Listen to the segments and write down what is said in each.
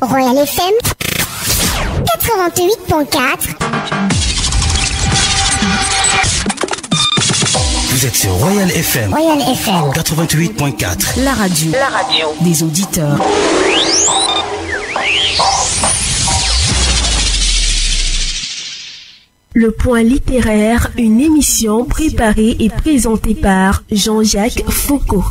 Royal FM 88.4. Vous êtes sur Royal FM. Royal FM 88.4. La radio des auditeurs. Le Point littéraire, une émission préparée et présentée par Jean-Jacques Foucault.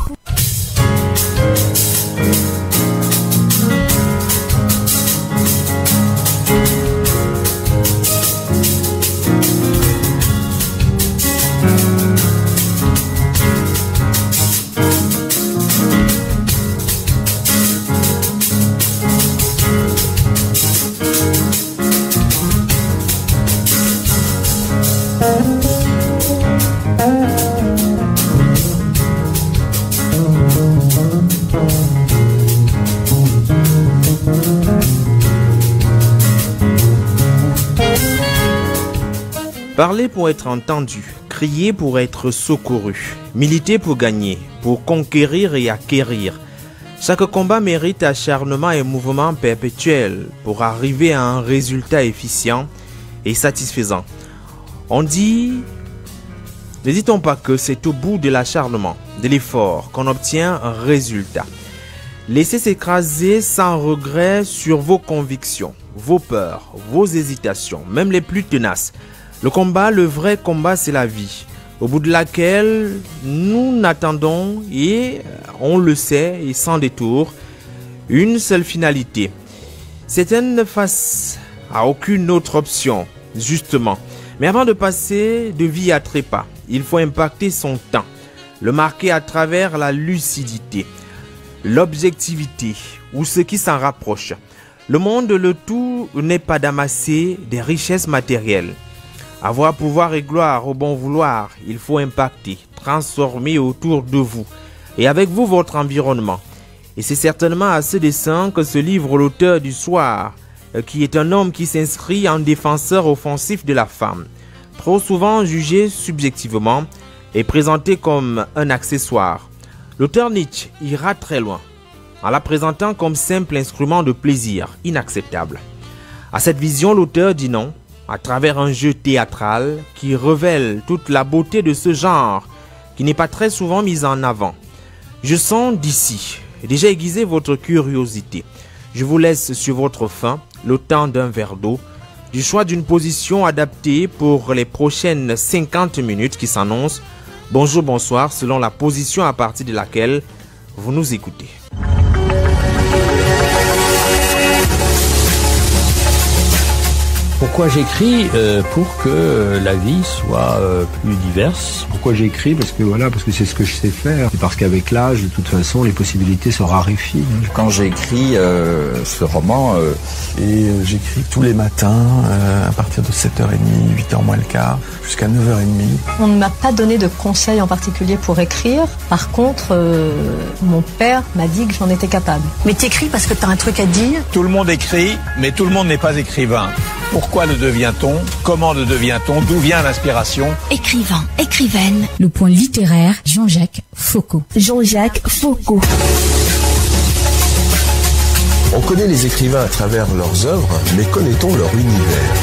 Parler pour être entendu, crier pour être secouru, militer pour gagner, pour conquérir et acquérir. Chaque combat mérite acharnement et mouvement perpétuel pour arriver à un résultat efficient et satisfaisant. On dit, ne dit-on pas que c'est au bout de l'acharnement, de l'effort qu'on obtient un résultat. Laissez s'écraser sans regret sur vos convictions, vos peurs, vos hésitations, même les plus tenaces. Le combat, le vrai combat, c'est la vie, au bout de laquelle nous n'attendons, et on le sait, et sans détour, une seule finalité. Certaines ne face à aucune autre option, justement. Mais avant de passer de vie à trépas, il faut impacter son temps, le marquer à travers la lucidité, l'objectivité, ou ce qui s'en rapproche. Le monde, le tout n'est pas d'amasser des richesses matérielles. Avoir pouvoir et gloire au bon vouloir, il faut impacter, transformer autour de vous et avec vous votre environnement. Et c'est certainement à ce dessein que se livre l'auteur du soir, qui est un homme qui s'inscrit en défenseur offensif de la femme, trop souvent jugé subjectivement et présenté comme un accessoire. L'auteur Nietzsche ira très loin, en la présentant comme simple instrument de plaisir, inacceptable. À cette vision, l'auteur dit non, à travers un jeu théâtral qui révèle toute la beauté de ce genre qui n'est pas très souvent mise en avant. Je sens d'ici déjà aiguiser votre curiosité. Je vous laisse sur votre faim le temps d'un verre d'eau, du choix d'une position adaptée pour les prochaines 50 minutes qui s'annoncent. Bonjour, bonsoir, selon la position à partir de laquelle vous nous écoutez. Pourquoi j'écris? Pour que la vie soit plus diverse. Pourquoi j'écris? Parce que c'est ce que je sais faire. Et parce qu'avec l'âge, de toute façon, les possibilités se raréfient. Quand j'ai écrit ce roman, j'écris tous les matins à partir de 7h30, 8h moins le quart, jusqu'à 9h30. On ne m'a pas donné de conseils en particulier pour écrire. Par contre, mon père m'a dit que j'en étais capable. Mais t'écris parce que t'as un truc à dire. Tout le monde écrit, mais tout le monde n'est pas écrivain. Pourquoi le devient-on? Comment le devient-on? D'où vient l'inspiration? Écrivain, écrivaine. Le Point littéraire, Jean-Jacques Foucault. Jean-Jacques Foucault. On connaît les écrivains à travers leurs œuvres, mais connaît-on leur univers?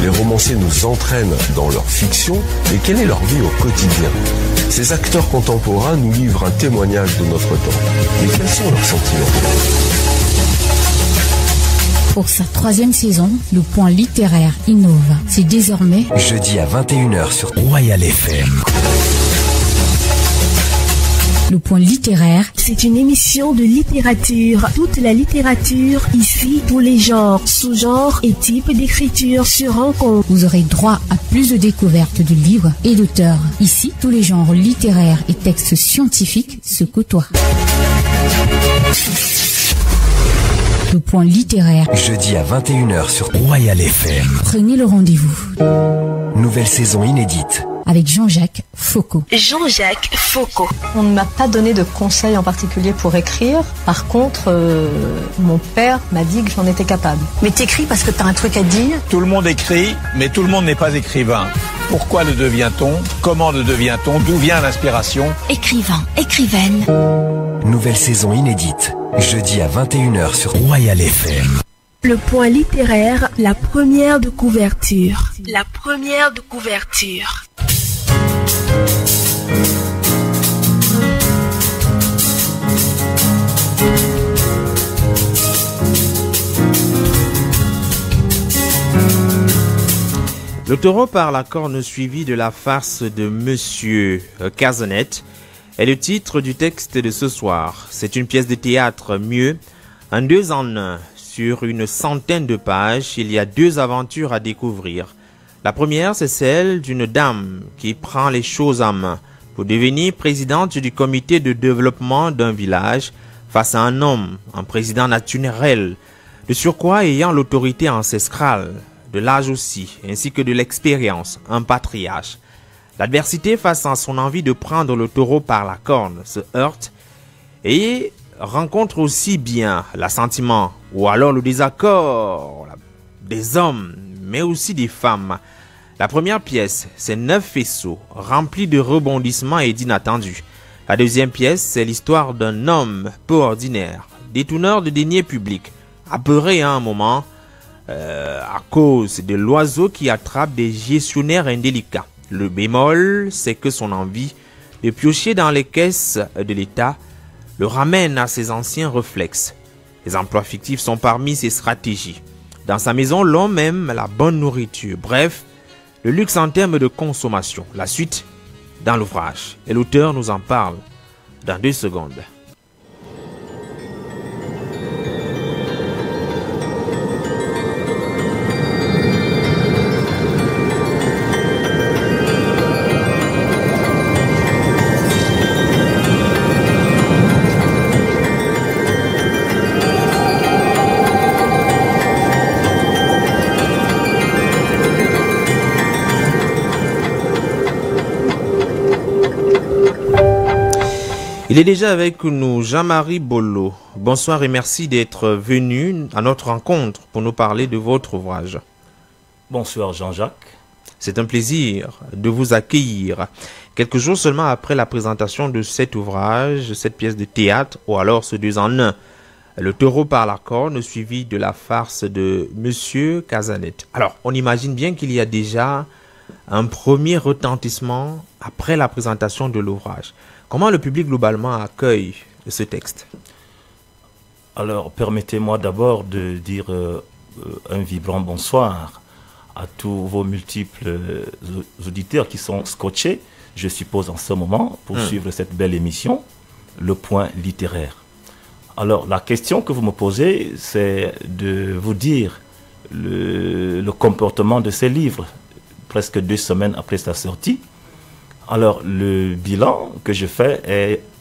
Les romanciers nous entraînent dans leur fiction, mais quelle est leur vie au quotidien? Ces acteurs contemporains nous livrent un témoignage de notre temps. Mais quels sont leurs sentiments? Pour sa 3e saison, le Point littéraire innove. C'est désormais jeudi à 21h sur Royal FM. Le Point littéraire, c'est une émission de littérature. Toute la littérature, ici, tous les genres, sous-genres et types d'écriture se rencontrent. Vous aurez droit à plus de découvertes de livres et d'auteurs. Ici, tous les genres littéraires et textes scientifiques se côtoient. Le Point littéraire, jeudi à 21h sur Royal FM. Prenez le rendez-vous. Nouvelle saison inédite avec Jean-Jacques Foucault. Jean-Jacques Foucault. On ne m'a pas donné de conseils en particulier pour écrire. Par contre, mon père m'a dit que j'en étais capable. Mais t'écris parce que t'as un truc à dire. Tout le monde écrit, mais tout le monde n'est pas écrivain. Pourquoi le devient-on? Comment le devient-on? D'où vient l'inspiration? Écrivain, écrivaine. Nouvelle saison inédite. Jeudi à 21h sur Royal FM. Le point littéraire, la première de couverture. La première de couverture. Le taureau par la corne suivi de la farce de Monsieur Cazanet est le titre du texte de ce soir. C'est une pièce de théâtre mieux, un 2 en 1. Sur une centaine de pages, il y a 2 aventures à découvrir. La première, c'est celle d'une dame qui prend les choses en main pour devenir présidente du comité de développement d'un village face à un homme, un président naturel, de surcroît ayant l'autorité ancestrale, de l'âge aussi, ainsi que de l'expérience, un patriarche. L'adversité face à son envie de prendre le taureau par la corne se heurte et rencontre aussi bien l'assentiment ou alors le désaccord des hommes, mais aussi des femmes. La première pièce, c'est 9 faisceaux, remplis de rebondissements et d'inattendus. La deuxième pièce, c'est l'histoire d'un homme peu ordinaire, détourneur de deniers publics, apeuré à un moment, à cause de l'oiseau qui attrape des gestionnaires indélicats. Le bémol, c'est que son envie de piocher dans les caisses de l'État le ramène à ses anciens réflexes. Les emplois fictifs sont parmi ses stratégies. Dans sa maison, l'homme aime la bonne nourriture. Bref, le luxe en termes de consommation. La suite dans l'ouvrage. Et l'auteur nous en parle dans 2 secondes. Il est déjà avec nous, Jean-Marie Bolo. Bonsoir et merci d'être venu à notre rencontre pour nous parler de votre ouvrage. Bonsoir Jean-Jacques. C'est un plaisir de vous accueillir. Quelques jours seulement après la présentation de cet ouvrage, cette pièce de théâtre, ou alors ce 2 en 1, le taureau par la corne, suivi de la farce de Monsieur Cazanet. Alors, on imagine bien qu'il y a déjà un premier retentissement après la présentation de l'ouvrage. Comment le public globalement accueille ce texte? Alors, permettez-moi d'abord de dire un vibrant bonsoir à tous vos multiples auditeurs qui sont scotchés, je suppose en ce moment, pour suivre cette belle émission, Le Point littéraire. Alors, la question que vous me posez, c'est de vous dire le comportement de ces livres, presque 2 semaines après sa sortie. Alors, le bilan que je fais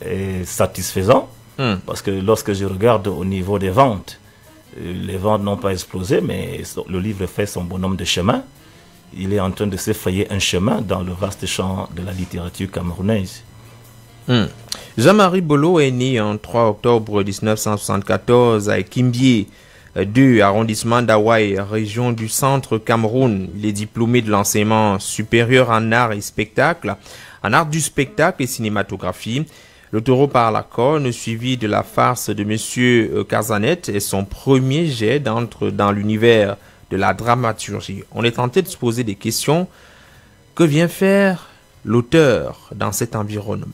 est satisfaisant, parce que lorsque je regarde au niveau des ventes, les ventes n'ont pas explosé, mais le livre fait son bonhomme de chemin. Il est en train de s'effrayer un chemin dans le vaste champ de la littérature camerounaise. Jean-Marie Bolo est né en 3 octobre 1974 à Kimbié, 2 arrondissement d'Hawaï, région du centre Cameroun. Il est diplômé de l'enseignement supérieur en art et spectacle, en art du spectacle et cinématographie. Le taureau par la corne, suivi de la farce de Monsieur Cazanet, est son premier jet d'entre dans l'univers de la dramaturgie. On est tenté de se poser des questions. Que vient faire l'auteur dans cet environnement?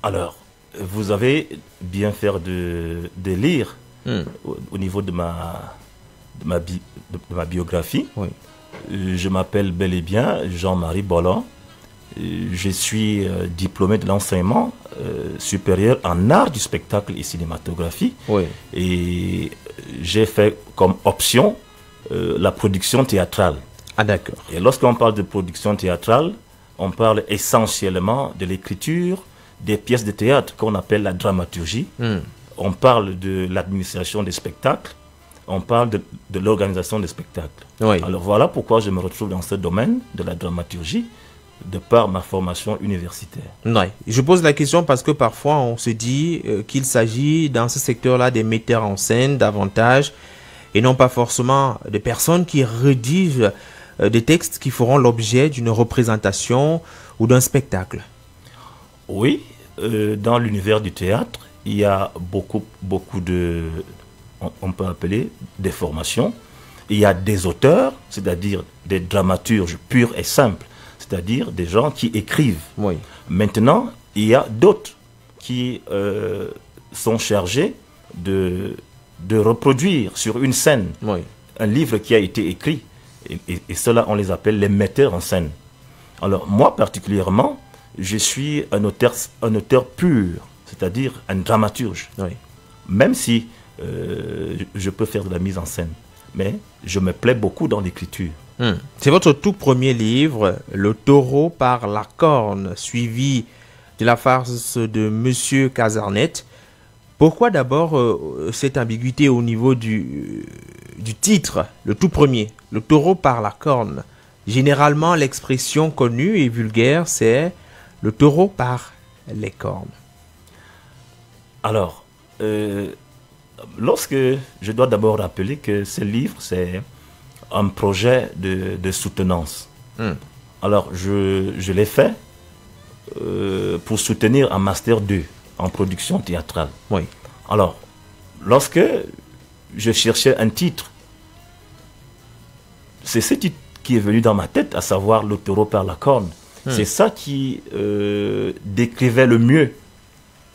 Alors, vous avez bien fait de lire au niveau de ma biographie. Oui. Je m'appelle bel et bien Jean-Marie Bolo. Je suis diplômé de l'enseignement supérieur en art du spectacle et cinématographie. Oui. Et j'ai fait comme option la production théâtrale. Ah, d'accord. Et lorsqu'on parle de production théâtrale, on parle essentiellement de l'écriture des pièces de théâtre qu'on appelle la dramaturgie. On parle de l'administration des spectacles. On parle de l'organisation des spectacles. Oui. Alors voilà pourquoi je me retrouve dans ce domaine de la dramaturgie, de par ma formation universitaire. Oui. Je pose la question parce que parfois on se dit qu'il s'agit dans ce secteur-là des metteurs en scène davantage et non pas forcément des personnes qui rédigent des textes qui feront l'objet d'une représentation ou d'un spectacle. Oui, dans l'univers du théâtre, il y a beaucoup de, on peut appeler des formations. Il y a des auteurs, c'est-à-dire des dramaturges purs et simples, c'est-à-dire des gens qui écrivent. Oui. Maintenant, il y a d'autres qui sont chargés de reproduire sur une scène un livre qui a été écrit. Et cela, on les appelle les metteurs en scène. Alors, moi particulièrement, je suis un auteur pur, c'est-à-dire un dramaturge. Oui. Même si je peux faire de la mise en scène. Mais je me plais beaucoup dans l'écriture. C'est votre tout premier livre, Le taureau par la corne, suivi de la farce de Monsieur Casarnet. Pourquoi d'abord cette ambiguïté au niveau du titre, le tout premier, Le taureau par la corne? Généralement, l'expression connue et vulgaire, c'est le taureau par les cornes. Alors, lorsque je dois d'abord rappeler que ce livre, c'est un projet de soutenance. Alors, je l'ai fait pour soutenir un Master 2 en production théâtrale. Oui. Alors, lorsque je cherchais un titre, c'est ce titre qui est venu dans ma tête, à savoir Le taureau par la corne. C'est ça qui décrivait le mieux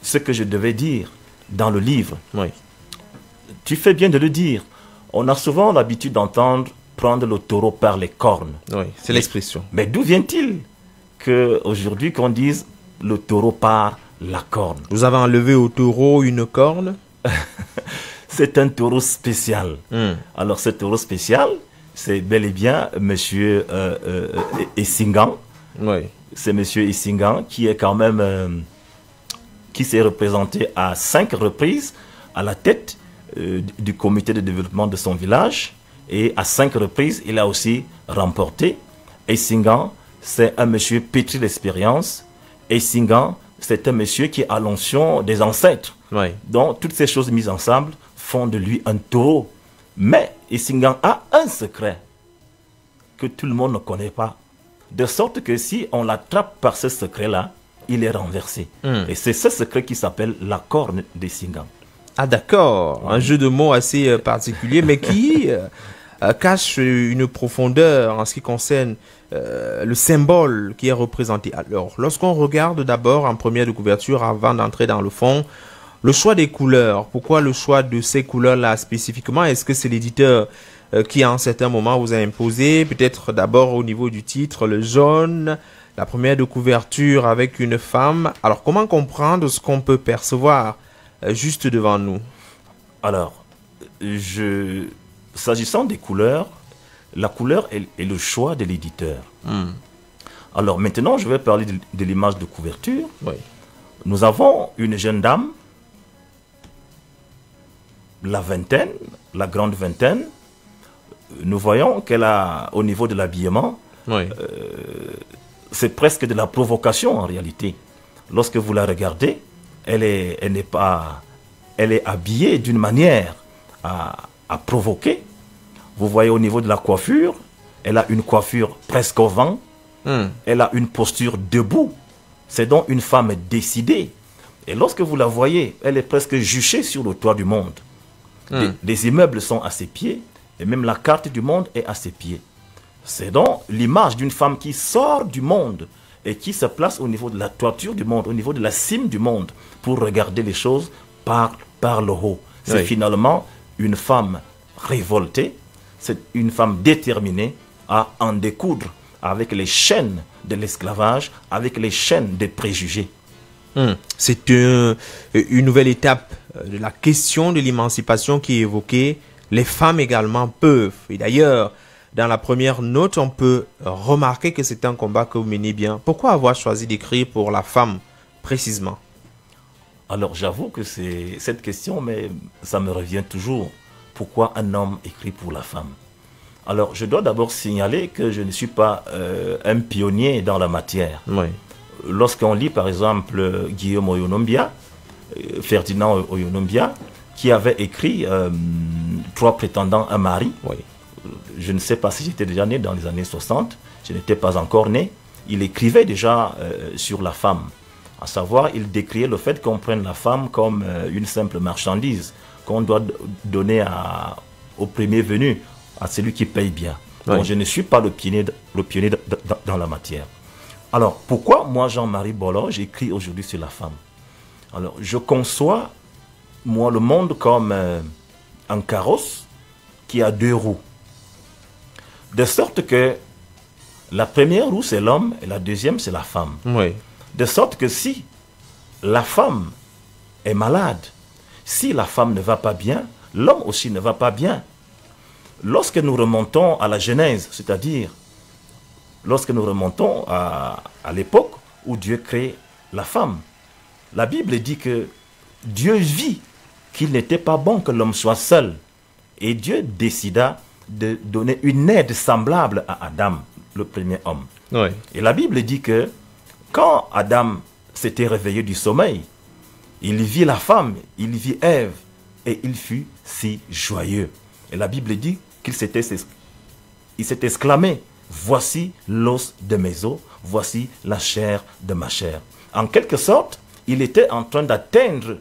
ce que je devais dire dans le livre. Oui. Tu fais bien de le dire. On a souvent l'habitude d'entendre prendre le taureau par les cornes. Oui, c'est l'expression. Mais d'où vient-il qu'aujourd'hui qu'on dise le taureau par la corne? Vous avez enlevé au taureau une corne? C'est un taureau spécial. Alors ce taureau spécial, c'est bel et bien Monsieur Essingan. Oui. C'est Monsieur Essingan qui est quand même qui s'est représenté à 5 reprises à la tête du comité de développement de son village, et à 5 reprises il a aussi remporté. Essingan, c'est un monsieur pétri d'expérience. Essingan, c'est un monsieur qui a l'onction des ancêtres. Oui. Donc toutes ces choses mises ensemble font de lui un taureau. Mais Essingan a un secret que tout le monde ne connaît pas. De sorte que si on l'attrape par ce secret-là, il est renversé. Et c'est ce secret qui s'appelle la corne d'Essingan. Ah d'accord, un jeu de mots assez particulier, mais qui cache une profondeur en ce qui concerne le symbole qui est représenté. Alors, lorsqu'on regarde d'abord en première de couverture, avant d'entrer dans le fond, le choix des couleurs. Pourquoi le choix de ces couleurs-là spécifiquement? Est-ce que c'est l'éditeur qui, à un certain moment, vous a imposé, peut-être d'abord au niveau du titre, le jaune, la première de couverture avec une femme? Alors, comment comprendre ce qu'on peut percevoir juste devant nous? Alors, s'agissant des couleurs, la couleur est le choix de l'éditeur. Alors maintenant, je vais parler de l'image de couverture. Oui. Nous avons une jeune dame, la vingtaine, la grande vingtaine. Nous voyons qu'elle a, au niveau de l'habillement, c'est presque de la provocation en réalité. Lorsque vous la regardez, elle est habillée d'une manière à provoquer. Vous voyez au niveau de la coiffure, elle a une coiffure presque au vent. Elle a une posture debout. C'est donc une femme décidée. Et lorsque vous la voyez, elle est presque juchée sur le toit du monde. Les immeubles sont à ses pieds, et même la carte du monde est à ses pieds. C'est donc l'image d'une femme qui sort du monde et qui se place au niveau de la toiture du monde, au niveau de la cime du monde, pour regarder les choses par le haut. C'est finalement une femme révoltée, c'est une femme déterminée à en découdre avec les chaînes de l'esclavage, avec les chaînes des préjugés. C'est une nouvelle étape de la question de l'émancipation qui est évoquée. Les femmes également peuvent. Et d'ailleurs, dans la première note, on peut remarquer que c'est un combat que vous menez bien. Pourquoi avoir choisi d'écrire pour la femme, précisément? Alors, j'avoue que c'est cette question, mais ça me revient toujours. Pourquoi un homme écrit pour la femme? Alors, je dois d'abord signaler que je ne suis pas un pionnier dans la matière. Lorsqu'on lit, par exemple, Guillaume Oyonombia, Ferdinand Oyonombia, qui avait écrit 3 prétendants, un mari. Je ne sais pas si j'étais déjà né dans les années 60. Je n'étais pas encore né. Il écrivait déjà sur la femme. À savoir, il décriait le fait qu'on prenne la femme comme une simple marchandise, qu'on doit donner au premier venu, à celui qui paye bien. Oui. Donc, je ne suis pas le pionnier dans la matière. Alors, pourquoi moi, Jean-Marie Bollor, j'écris aujourd'hui sur la femme? Alors, je conçois, moi, le monde comme un carrosse qui a 2 roues. De sorte que la première roue, c'est l'homme, et la deuxième, c'est la femme. Oui. De sorte que si la femme est malade, si la femme ne va pas bien, l'homme aussi ne va pas bien. Lorsque nous remontons à la Genèse, c'est-à-dire lorsque nous remontons à l'époque où Dieu crée la femme, la Bible dit que Dieu vit qu'il n'était pas bon que l'homme soit seul. Et Dieu décida de donner une aide semblable à Adam, le premier homme. Oui. Et la Bible dit que quand Adam s'était réveillé du sommeil, il vit la femme, il vit Ève, et il fut si joyeux. Et la Bible dit qu'il s'est exclamé, « Voici l'os de mes os, voici la chair de ma chair. » En quelque sorte, il était en train d'atteindre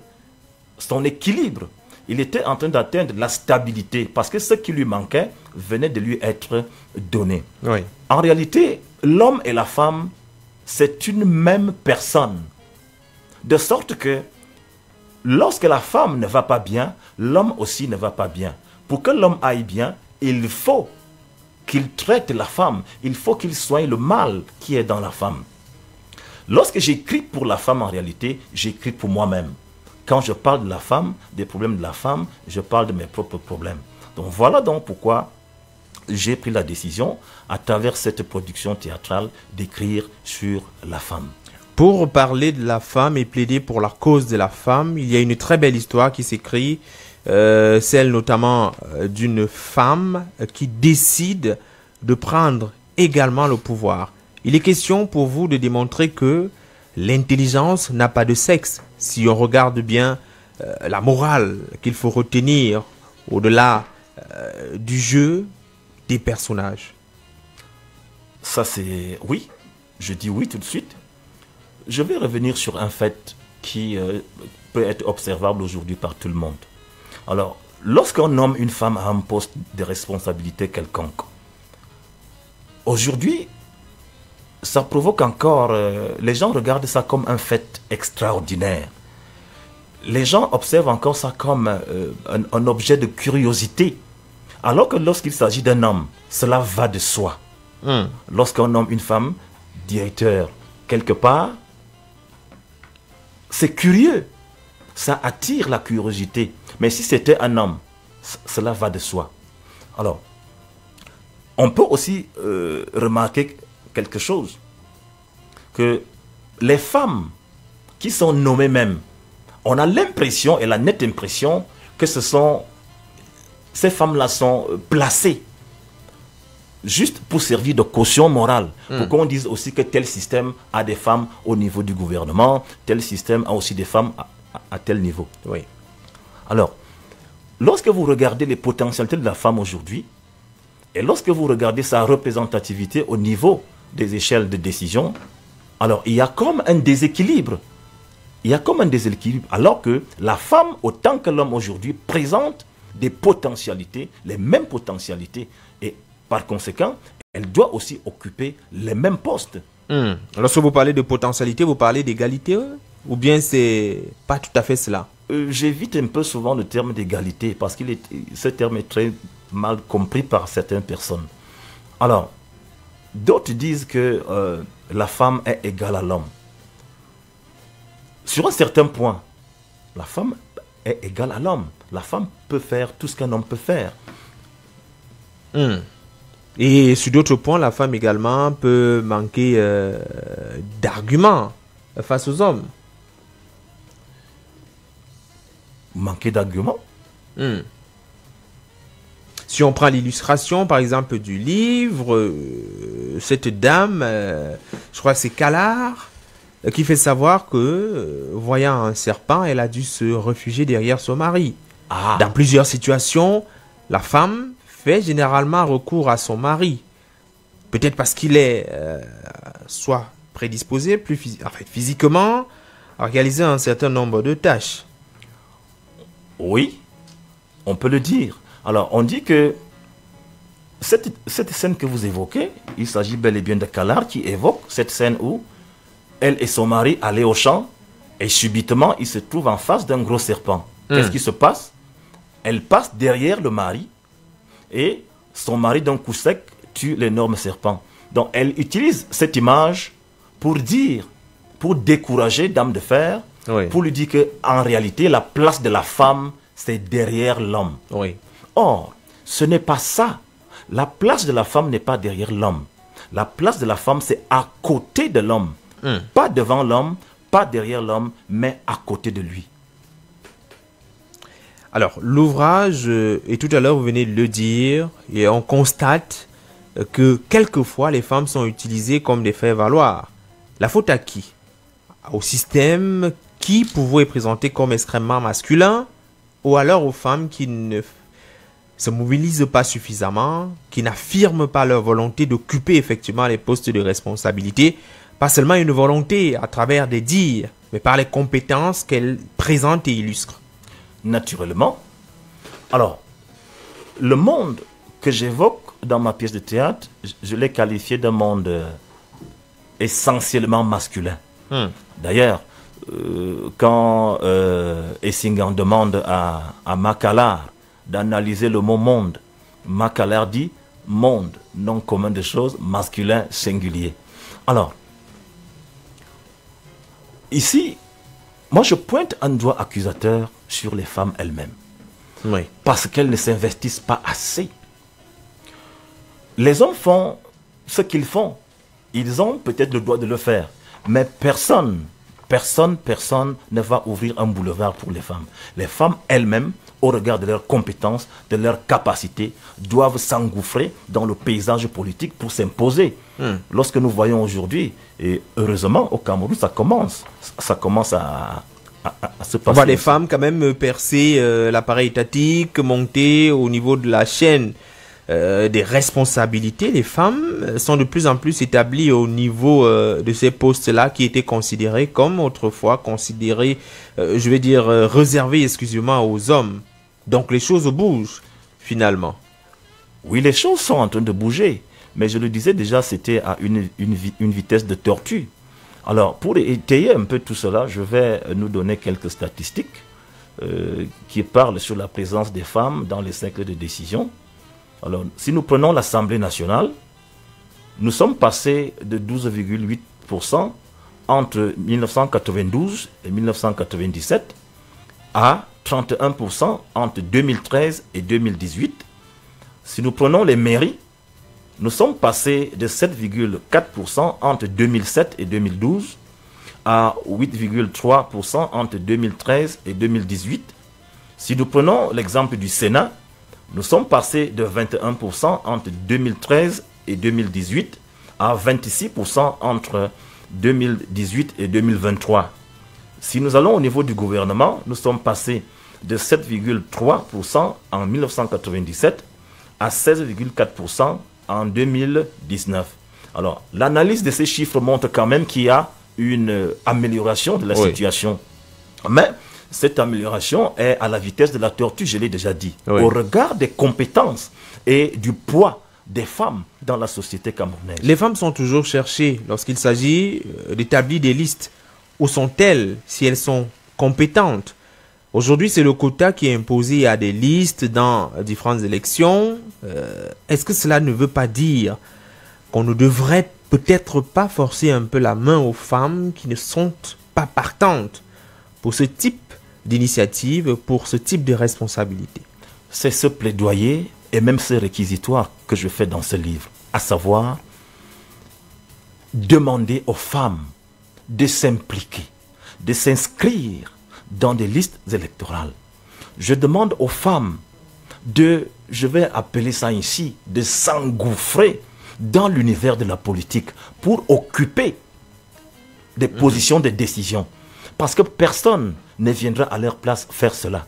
son équilibre. Il était en train d'atteindre la stabilité, parce que ce qui lui manquait venait de lui être donné. Oui. En réalité, l'homme et la femme, c'est une même personne. De sorte que lorsque la femme ne va pas bien, l'homme aussi ne va pas bien. Pour que l'homme aille bien, il faut qu'il traite la femme. Il faut qu'il soigne le mal qui est dans la femme. Lorsque j'écris pour la femme, en réalité, j'écris pour moi-même. Quand je parle de la femme, des problèmes de la femme, je parle de mes propres problèmes. Donc voilà donc pourquoi j'ai pris la décision, à travers cette production théâtrale, d'écrire sur la femme. Pour parler de la femme et plaider pour la cause de la femme, il y a une très belle histoire qui s'écrit, celle notamment d'une femme qui décide de prendre également le pouvoir. Il est question pour vous de démontrer que l'intelligence n'a pas de sexe. Si on regarde bien la morale qu'il faut retenir au-delà du jeu des personnages. Ça c'est oui, je dis oui tout de suite. Je vais revenir sur un fait qui peut être observable aujourd'hui par tout le monde. Alors, lorsqu'on nomme une femme à un poste de responsabilité quelconque, aujourd'hui, ça provoque encore, les gens regardent ça comme un fait extraordinaire. Les gens observent encore ça comme un objet de curiosité. Alors que lorsqu'il s'agit d'un homme, cela va de soi. Lorsqu'on nomme une femme directeur quelque part, c'est curieux. Ça attire la curiosité. Mais si c'était un homme, cela va de soi. Alors, on peut aussi remarquer quelque chose, que les femmes qui sont nommées même, on a l'impression et la nette impression que ces femmes-là sont placées juste pour servir de caution morale, pour qu'on dise aussi que tel système a des femmes au niveau du gouvernement, tel système a aussi des femmes à tel niveau. Oui. Alors, lorsque vous regardez les potentialités de la femme aujourd'hui, et lorsque vous regardez sa représentativité au niveau des échelles de décision, alors il y a comme un déséquilibre. Il y a comme un déséquilibre, alors que la femme, autant que l'homme aujourd'hui, présente des potentialités, les mêmes potentialités, et par conséquent, elle doit aussi occuper les mêmes postes. Lorsque vous parlez de potentialité, vous parlez d'égalité, ou bien c'est pas tout à fait cela? J'évite un peu souvent le terme d'égalité, parce que ce terme est très mal compris par certaines personnes. Alors, d'autres disent que la femme est égale à l'homme. Sur un certain point, la femme est égale à l'homme. La femme peut faire tout ce qu'un homme peut faire. Et sur d'autres points, la femme également peut manquer d'arguments face aux hommes. Manquer d'arguments? Si on prend l'illustration, par exemple, du livre, cette dame, je crois que c'est Calard, qui fait savoir que, voyant un serpent, elle a dû se réfugier derrière son mari. Dans plusieurs situations, la femme fait généralement recours à son mari. Peut-être parce qu'il est soit prédisposé, physiquement, à réaliser un certain nombre de tâches. Oui, on peut le dire. Alors, on dit que cette scène que vous évoquez, il s'agit bel et bien de Calard qui évoque cette scène où elle et son mari allaient au champ et subitement, ils se trouvent en face d'un gros serpent. Qu'est-ce qui se passe? Elle passe derrière le mari et son mari, d'un coup sec, tue l'énorme serpent. Donc, elle utilise cette image pour dire, pour décourager Dame de Fer, pour lui dire qu'en réalité, la place de la femme, c'est derrière l'homme. Or, ce n'est pas ça. La place de la femme n'est pas derrière l'homme. La place de la femme, c'est à côté de l'homme. Pas devant l'homme, pas derrière l'homme, mais à côté de lui. Alors, l'ouvrage, et tout à l'heure vous venez de le dire, et on constate que quelquefois les femmes sont utilisées comme des faire-valoir. La faute à qui? Au système qui pouvait présenter comme extrêmement masculin, ou alors aux femmes qui ne se mobilisent pas suffisamment, qui n'affirment pas leur volonté d'occuper effectivement les postes de responsabilité, pas seulement une volonté à travers des dires, mais par les compétences qu'elles présentent et illustrent. Naturellement. Alors, le monde que j'évoque dans ma pièce de théâtre, je l'ai qualifié d'un monde essentiellement masculin. D'ailleurs, quand Essingan demande à Macalard d'analyser le mot monde, Macalard dit monde, nom commun de choses, masculin, singulier. Alors, ici, moi je pointe un doigt accusateur sur les femmes elles-mêmes. Parce qu'elles ne s'investissent pas assez. Les hommes font ce qu'ils font. Ils ont peut-être le droit de le faire. Mais personne ne va ouvrir un boulevard pour les femmes. Les femmes elles-mêmes, au regard de leurs compétences, de leurs capacités, doivent s'engouffrer dans le paysage politique pour s'imposer. Lorsque nous voyons aujourd'hui, et heureusement au Cameroun, ça commence à se passer. On voit les femmes quand même percer l'appareil étatique, monter au niveau de la chaîne des responsabilités. Les femmes sont de plus en plus établies au niveau de ces postes-là qui étaient considérés comme autrefois considérés, réservés exclusivement aux hommes. Donc les choses bougent finalement. Oui, les choses sont en train de bouger. Mais je le disais déjà, c'était à une vitesse de tortue. Alors, pour étayer un peu tout cela, je vais nous donner quelques statistiques qui parlent sur la présence des femmes dans les cercles de décision. Alors, si nous prenons l'Assemblée nationale, nous sommes passés de 12,8% entre 1992 et 1997 à 31% entre 2013 et 2018. Si nous prenons les mairies, nous sommes passés de 7,4% entre 2007 et 2012 à 8,3% entre 2013 et 2018. Si nous prenons l'exemple du Sénat, nous sommes passés de 21% entre 2013 et 2018 à 26% entre 2018 et 2023. Si nous allons au niveau du gouvernement, nous sommes passés de 7,3% en 1997 à 16,4% en 2019. Alors, l'analyse de ces chiffres montre quand même qu'il y a une amélioration de la situation. Mais cette amélioration est à la vitesse de la tortue, je l'ai déjà dit. Au regard des compétences et du poids des femmes dans la société camerounaise. Les femmes sont toujours cherchées lorsqu'il s'agit d'établir des listes. Où sont-elles si elles sont compétentes? Aujourd'hui, c'est le quota qui est imposé à des listes dans différentes élections. Est-ce que cela ne veut pas dire qu'on ne devrait peut-être pas forcer un peu la main aux femmes qui ne sont pas partantes pour ce type d'initiative, pour ce type de responsabilité? C'est ce plaidoyer et même ce réquisitoire que je fais dans ce livre, à savoir demander aux femmes de s'impliquer, de s'inscrire dans des listes électorales. Je demande aux femmes je vais appeler ça ici, de s'engouffrer dans l'univers de la politique pour occuper des positions de décision. Parce que personne ne viendra à leur place faire cela.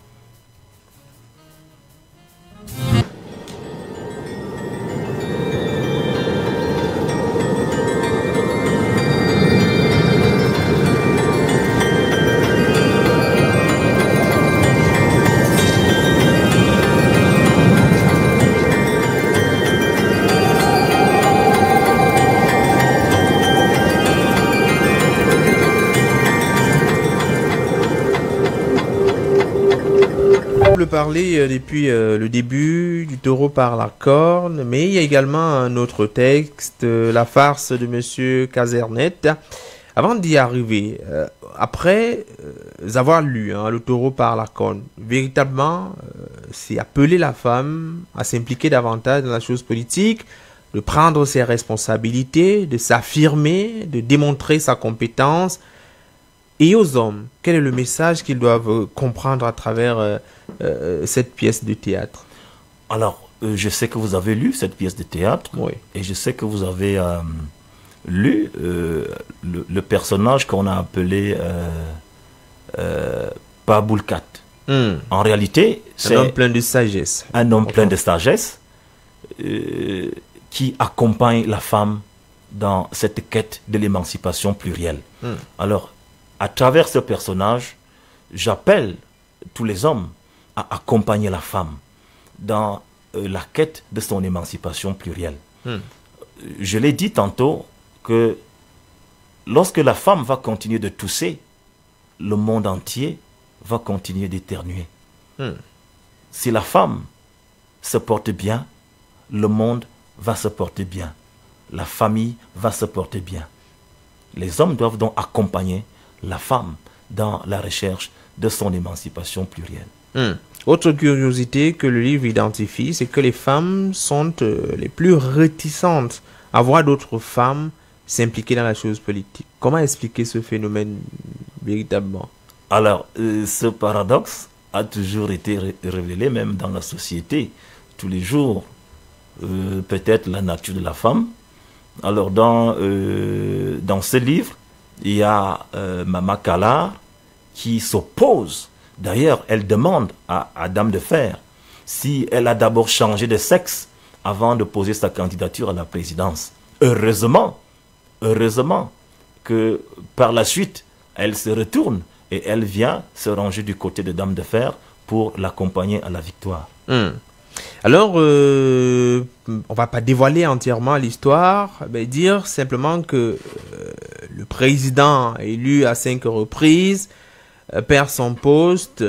de parler depuis le début du Taureau par la corne, mais il y a également un autre texte, La farce de Monsieur Casernet. Avant d'y arriver, après avoir lu Le Taureau par la corne, véritablement, c'est appeler la femme à s'impliquer davantage dans la chose politique, de prendre ses responsabilités, de s'affirmer, de démontrer sa compétence. Et aux hommes, quel est le message qu'ils doivent comprendre à travers cette pièce de théâtre? Alors, je sais que vous avez lu cette pièce de théâtre, oui. Et je sais que vous avez lu le personnage qu'on a appelé Paboulkat. En réalité, c'est un homme plein de sagesse. Un homme plein de sagesse qui accompagne la femme dans cette quête de l'émancipation plurielle. Alors, à travers ce personnage, j'appelle tous les hommes à accompagner la femme dans la quête de son émancipation plurielle. Je l'ai dit tantôt que lorsque la femme va continuer de tousser, le monde entier va continuer d'éternuer. Si la femme se porte bien, le monde va se porter bien. La famille va se porter bien. Les hommes doivent donc accompagner la femme dans la recherche de son émancipation plurielle. Autre curiosité que le livre identifie, c'est que les femmes sont les plus réticentes à voir d'autres femmes s'impliquer dans la chose politique. Comment expliquer ce phénomène véritablement? Alors, ce paradoxe a toujours été révélé même dans la société, tous les jours. Peut-être la nature de la femme. Alors, dans ce livre, il y a Mama Kalar qui s'oppose. D'ailleurs, elle demande à Dame de Fer si elle a d'abord changé de sexe avant de poser sa candidature à la présidence. Heureusement que par la suite, elle se retourne et elle vient se ranger du côté de Dame de Fer pour l'accompagner à la victoire. Alors, on va pas dévoiler entièrement l'histoire, mais dire simplement que le président élu à 5 reprises perd son poste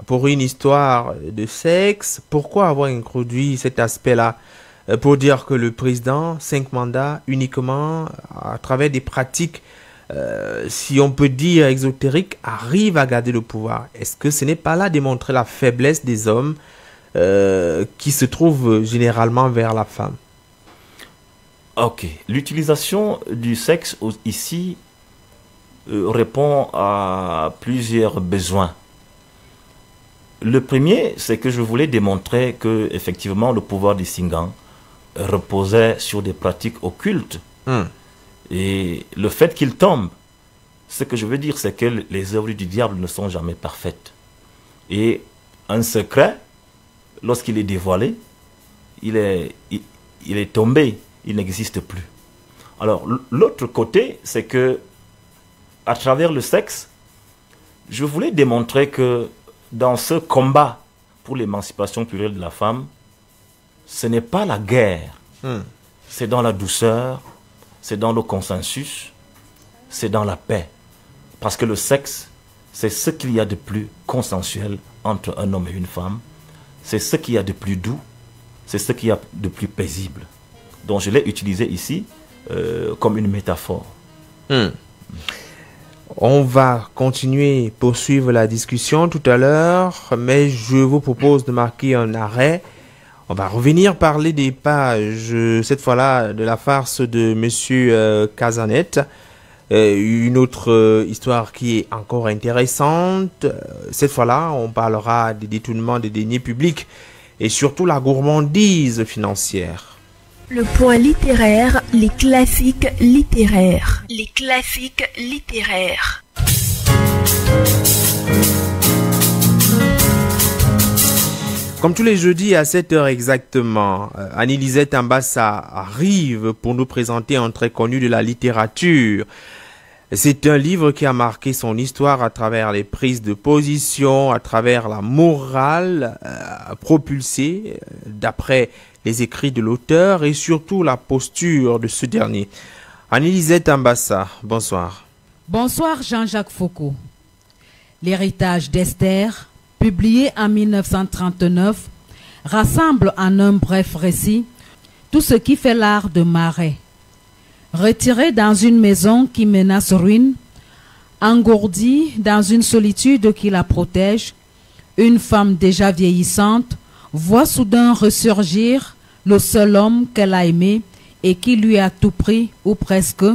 pour une histoire de sexe. Pourquoi avoir introduit cet aspect-là? Pour dire que le président, 5 mandats uniquement à travers des pratiques, si on peut dire exotériques, arrive à garder le pouvoir. Est-ce que ce n'est pas là démontrer la faiblesse des hommes qui se trouvent généralement vers la femme? Ok. L'utilisation du sexe ici répond à plusieurs besoins. Le premier, c'est que je voulais démontrer que effectivement le pouvoir des Singans reposait sur des pratiques occultes. Et le fait qu'il tombe, ce que je veux dire, c'est que les œuvres du diable ne sont jamais parfaites. Et un secret, lorsqu'il est dévoilé, il est tombé, il n'existe plus. Alors, l'autre côté, c'est que, à travers le sexe, je voulais démontrer que dans ce combat pour l'émancipation plurielle de la femme, ce n'est pas la guerre, c'est dans la douceur, c'est dans le consensus, c'est dans la paix. Parce que le sexe, c'est ce qu'il y a de plus consensuel entre un homme et une femme, c'est ce qu'il y a de plus doux, c'est ce qu'il y a de plus paisible. Donc je l'ai utilisé ici comme une métaphore. On va continuer, poursuivre la discussion tout à l'heure, mais je vous propose de marquer un arrêt. On va revenir parler des pages, cette fois-là, de la farce de Monsieur Casernet. Une autre histoire qui est encore intéressante. Cette fois-là, on parlera des détournements des deniers publics et surtout la gourmandise financière. Le point littéraire, les classiques littéraires. Les classiques littéraires. Comme tous les jeudis à 7h exactement, Annie-Lisette Ambassa arrive pour nous présenter un trait connu de la littérature. C'est un livre qui a marqué son histoire à travers les prises de position, à travers la morale propulsée d'après les écrits de l'auteur et surtout la posture de ce dernier. Annie-Lisette Ambassa, bonsoir. Bonsoir Jean-Jacques Foucault. L'héritage d'Esther publié en 1939, rassemble en un bref récit tout ce qui fait l'art de Marais. Retiré dans une maison qui menace ruine, engourdie dans une solitude qui la protège, une femme déjà vieillissante voit soudain ressurgir le seul homme qu'elle a aimé et qui lui a tout pris, ou presque,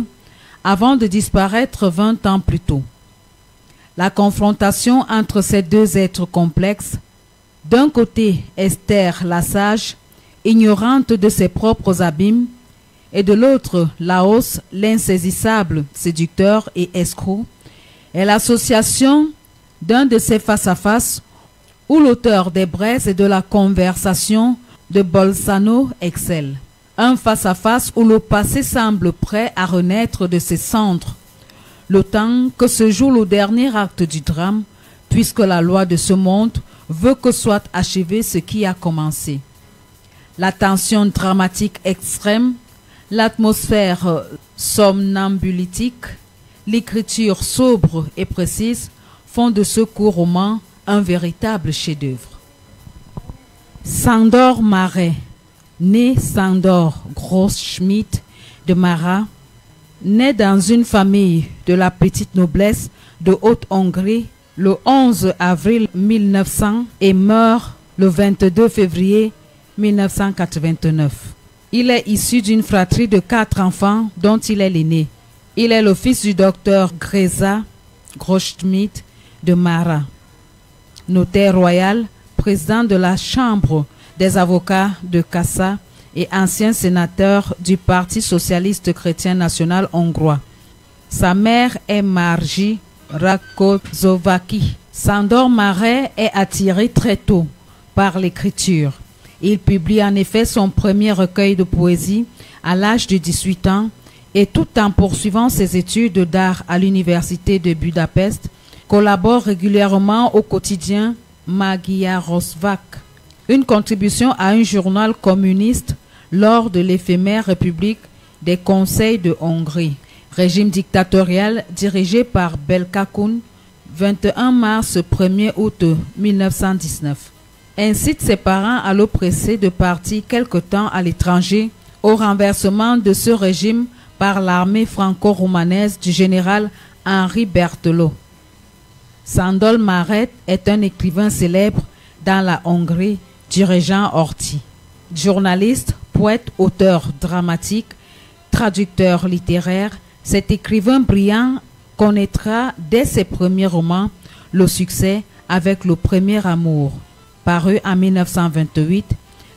avant de disparaître 20 ans plus tôt. La confrontation entre ces deux êtres complexes, d'un côté Esther la sage, ignorante de ses propres abîmes, et de l'autre Laos, l'insaisissable, séducteur et escroc, est l'association d'un de ces face-à-face où l'auteur des braises et de la conversation de Bolzano excelle. Un face-à-face où le passé semble prêt à renaître de ses cendres, le temps que se joue le dernier acte du drame, puisque la loi de ce monde veut que soit achevé ce qui a commencé. La tension dramatique extrême, l'atmosphère somnambulitique, l'écriture sobre et précise font de ce court roman un véritable chef-d'œuvre. Sándor Márai, né Sándor Grossschmidt de Mára, né dans une famille de la petite noblesse de Haute-Hongrie le 11 avril 1900 et meurt le 22 février 1989. Il est issu d'une fratrie de 4 enfants dont il est l'aîné. Il est le fils du docteur Gréza Grossschmidt de Mára, notaire royal, président de la Chambre des avocats de Kassa et ancien sénateur du Parti socialiste chrétien national hongrois. Sa mère est Marji Rakozovaki. Sándor Márai est attiré très tôt par l'écriture. Il publie en effet son premier recueil de poésie à l'âge de 18 ans et tout en poursuivant ses études d'art à l'université de Budapest, collabore régulièrement au quotidien Magyarország, une contribution à un journal communiste lors de l'éphémère République des Conseils de Hongrie, régime dictatorial dirigé par Béla Kun, 21 mars 1er août 1919. Incite ses parents à l'oppresser de partir quelque temps à l'étranger au renversement de ce régime par l'armée franco-roumanaise du général Henri Berthelot. Sándor Márai est un écrivain célèbre dans la Hongrie du régent Horthy. Journaliste, poète, auteur dramatique, traducteur littéraire, cet écrivain brillant connaîtra dès ses premiers romans le succès avec Le Premier Amour, paru en 1928,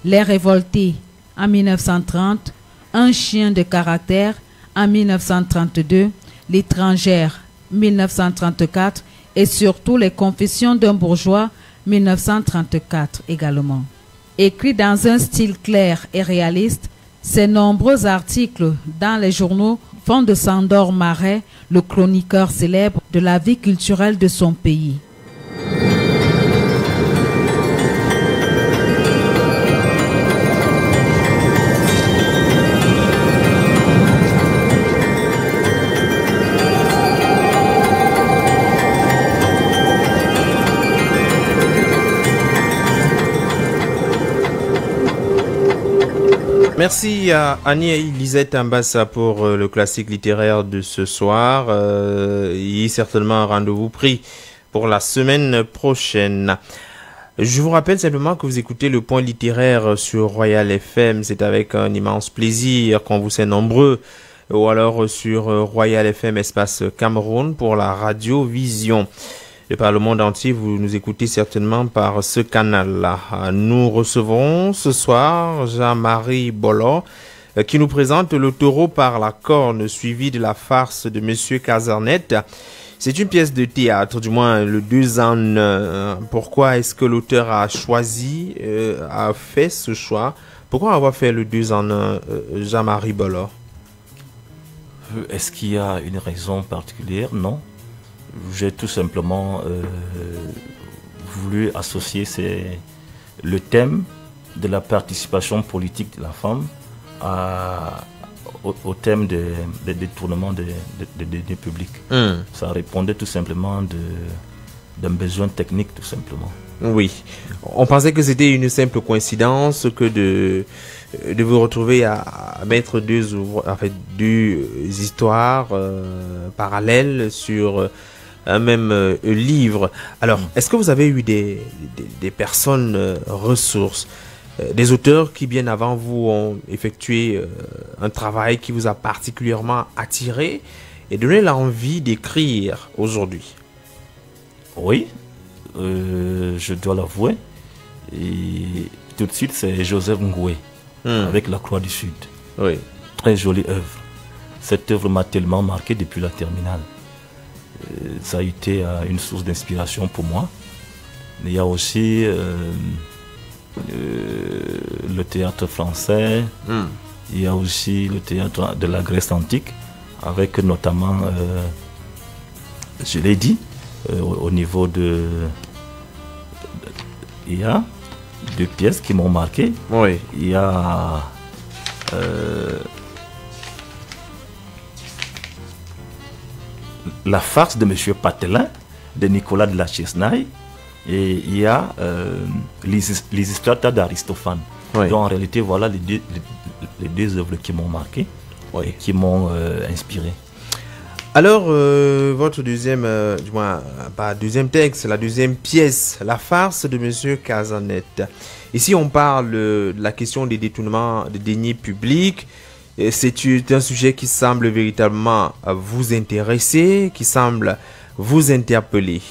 Les Révoltés en 1930, Un chien de caractère en 1932, L'étrangère 1934 et surtout Les Confessions d'un bourgeois 1934 également. Écrit dans un style clair et réaliste, ses nombreux articles dans les journaux font de Sándor Márai le chroniqueur célèbre de la vie culturelle de son pays. Merci à Annie et Lisette Ambassa pour le classique littéraire de ce soir. Il y a certainement un rendez-vous pris pour la semaine prochaine. Je vous rappelle simplement que vous écoutez le point littéraire sur Royal FM. C'est avec un immense plaisir qu'on vous est nombreux. Ou alors sur Royal FM espace Cameroun pour la Radio Vision. Et par le monde entier, vous nous écoutez certainement par ce canal-là. Nous recevrons ce soir Jean-Marie Bollor qui nous présente Le taureau par la corne, suivi de la farce de Monsieur Casernet. C'est une pièce de théâtre, du moins le 2 ans. Pourquoi est-ce que l'auteur a choisi, a fait ce choix? Pourquoi avoir fait le 2 ans, Jean-Marie Bollor? Est-ce qu'il y a une raison particulière? Non. J'ai tout simplement voulu associer le thème de la participation politique de la femme au thème des détournements des publics. Ça répondait tout simplement d'un besoin technique tout simplement. Oui, on pensait que c'était une simple coïncidence que de vous retrouver à mettre deux histoires parallèles sur un même livre. Alors, est-ce que vous avez eu des personnes ressources, des auteurs qui bien avant vous ont effectué un travail qui vous a particulièrement attiré et donné l'envie d'écrire aujourd'hui? Oui, je dois l'avouer. Et tout de suite, c'est Joseph Ngoué avec La Croix du Sud. Oui. Très jolie œuvre. Cette œuvre m'a tellement marqué depuis la terminale. Ça a été une source d'inspiration pour moi. Mais il y a aussi le théâtre français. Il y a aussi le théâtre de la Grèce antique, avec notamment, je l'ai dit, au niveau de... Il y a deux pièces qui m'ont marqué. Oui. Il y a La farce de M. Patelin, de Nicolas de la Chesnaye, et il y a les histoires d'Aristophane. Oui. Donc en réalité, voilà les deux œuvres qui m'ont marqué, et qui m'ont inspiré. Alors, votre deuxième, du moins, pas deuxième texte, la deuxième pièce, La farce de M. Casanet. Ici, on parle de la question des détournements de deniers publics. C'est un sujet qui semble véritablement vous intéresser, qui semble vous interpeller.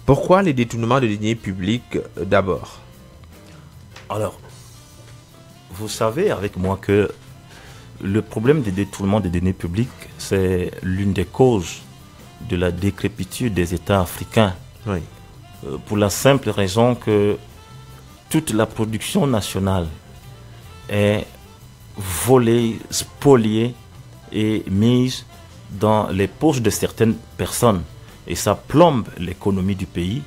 Pourquoi les détournements de deniers publics d'abord? Alors, vous savez avec moi que le problème des détournements des deniers publics, c'est l'une des causes de la décrépitude des États africains. Oui. Pour la simple raison que toute la production nationale est volée, spoliée et mise dans les poches de certaines personnes. Et ça plombe l'économie du pays,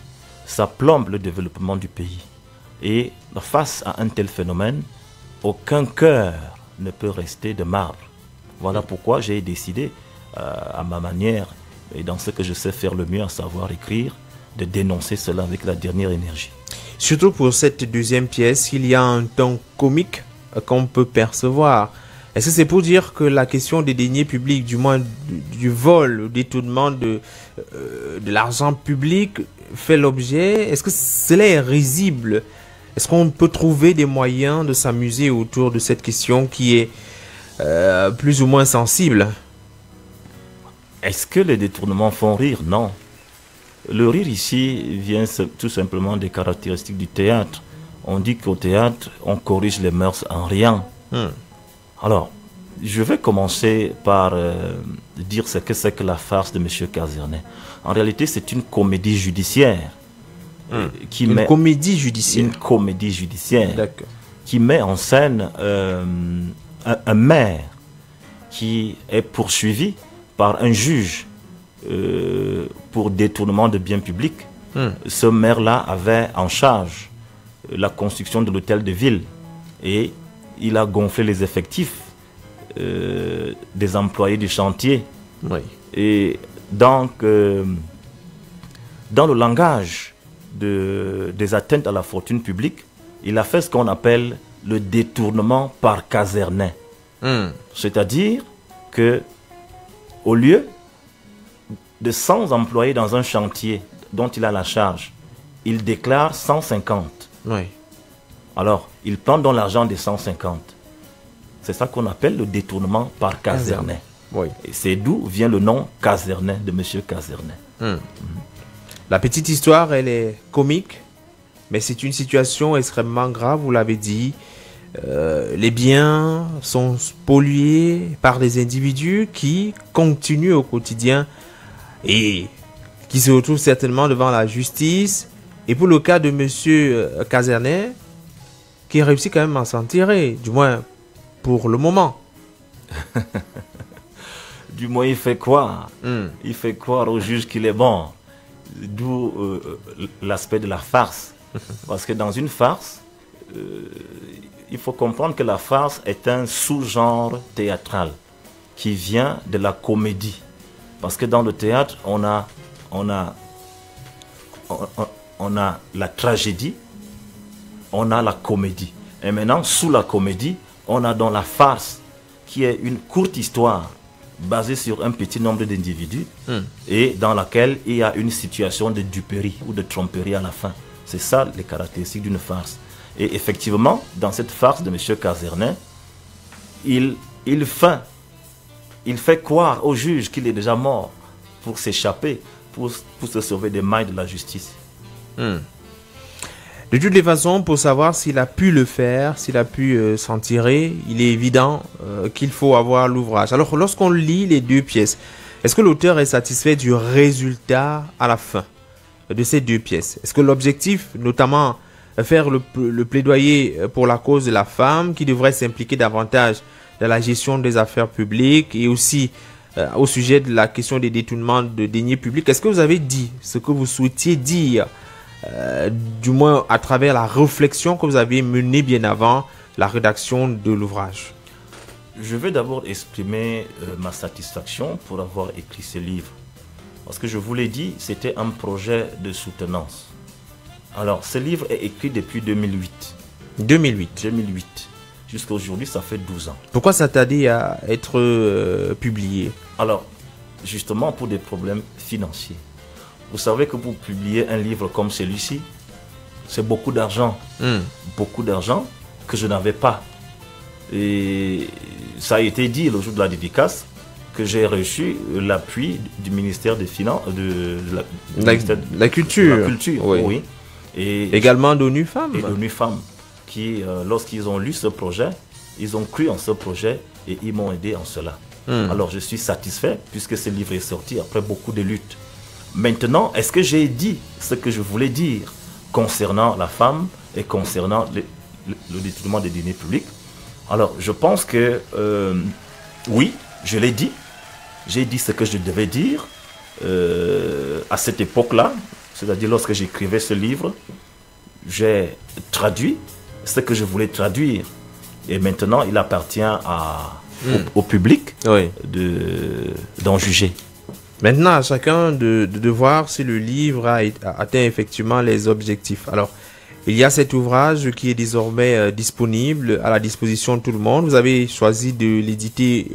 ça plombe le développement du pays. Et face à un tel phénomène, aucun cœur ne peut rester de marbre. Voilà pourquoi j'ai décidé, à ma manière, et dans ce que je sais faire le mieux, à savoir écrire, de dénoncer cela avec la dernière énergie. Surtout pour cette deuxième pièce, il y a un ton comique qu'on peut percevoir. Est-ce que c'est pour dire que la question des deniers publics, du moins du vol, du détournement de l'argent public fait l'objet? Est-ce que cela est risible? Est-ce qu'on peut trouver des moyens de s'amuser autour de cette question qui est plus ou moins sensible? Est-ce que les détournements font rire? Non. Le rire ici vient tout simplement des caractéristiques du théâtre. On dit qu'au théâtre, on corrige les mœurs en riant. Alors, je vais commencer par dire ce que c'est que la farce de M. Casernet. En réalité, c'est une comédie judiciaire. Une comédie judiciaire. Une comédie judiciaire qui met en scène un maire qui est poursuivi par un juge pour détournement de biens publics. Ce maire-là avait en charge la construction de l'hôtel de ville et il a gonflé les effectifs des employés du chantier. Et donc, dans le langage des atteintes à la fortune publique, il a fait ce qu'on appelle le détournement par Casernet. C'est-à-dire que au lieu de 100 employés dans un chantier dont il a la charge, il déclare 150. Alors, il prend dans l'argent des 150. C'est ça qu'on appelle le détournement par Casernet. Et c'est d'où vient le nom Casernet de M. Casernet. La petite histoire, elle est comique, mais c'est une situation extrêmement grave, vous l'avez dit. Les biens sont spoliés par des individus qui continuent au quotidien et qui se retrouvent certainement devant la justice. Et pour le cas de M. Casernet, qui réussit quand même à s'en tirer, du moins pour le moment. Du moins, il fait croire. Il fait croire au juge qu'il est bon. D'où l'aspect de la farce. Parce que dans une farce, il faut comprendre que la farce est un sous-genre théâtral qui vient de la comédie. Parce que dans le théâtre, on on a la tragédie, on a la comédie. Et maintenant, sous la comédie, on a dans la farce, qui est une courte histoire basée sur un petit nombre d'individus et dans laquelle il y a une situation de duperie ou de tromperie à la fin. C'est ça les caractéristiques d'une farce. Et effectivement, dans cette farce de M. Casernet, il fait croire au juge qu'il est déjà mort pour s'échapper, pour se sauver des mailles de la justice. De toutes les façons, pour savoir s'il a pu le faire, s'il a pu s'en tirer, il est évident qu'il faut avoir l'ouvrage. Alors, lorsqu'on lit les deux pièces, est-ce que l'auteur est satisfait du résultat à la fin de ces deux pièces? Est-ce que l'objectif, notamment faire le plaidoyer pour la cause de la femme, qui devrait s'impliquer davantage dans la gestion des affaires publiques et aussi au sujet de la question des détournements de deniers publics, est-ce que vous avez dit ce que vous souhaitiez dire, du moins à travers la réflexion que vous avez menée bien avant la rédaction de l'ouvrage? Je vais d'abord exprimer ma satisfaction pour avoir écrit ce livre. Parce que je vous l'ai dit, c'était un projet de soutenance. Alors, ce livre est écrit depuis 2008. 2008. Jusqu'à aujourd'hui, ça fait 12 ans. Pourquoi ça t'a dit à être publié? Alors, justement pour des problèmes financiers. Vous savez que pour publier un livre comme celui-ci, c'est beaucoup d'argent. Beaucoup d'argent que je n'avais pas. Et ça a été dit le jour de la dédicace que j'ai reçu l'appui du ministère des Finances, de la Culture. De la Culture, oui. Et également d'ONU Femmes. Et d'ONU Femmes, qui, lorsqu'ils ont lu ce projet, ils ont cru en ce projet et ils m'ont aidé en cela. Alors je suis satisfait puisque ce livre est sorti après beaucoup de luttes. Maintenant, est-ce que j'ai dit ce que je voulais dire concernant la femme et concernant le détournement des deniers publics? Alors, je pense que oui, je l'ai dit. J'ai dit ce que je devais dire à cette époque-là, c'est-à-dire lorsque j'écrivais ce livre, j'ai traduit ce que je voulais traduire. Et maintenant, il appartient au public d'en juger. Maintenant, à chacun de voir si le livre a atteint effectivement les objectifs. Alors, il y a cet ouvrage qui est désormais disponible à la disposition de tout le monde. Vous avez choisi de l'éditer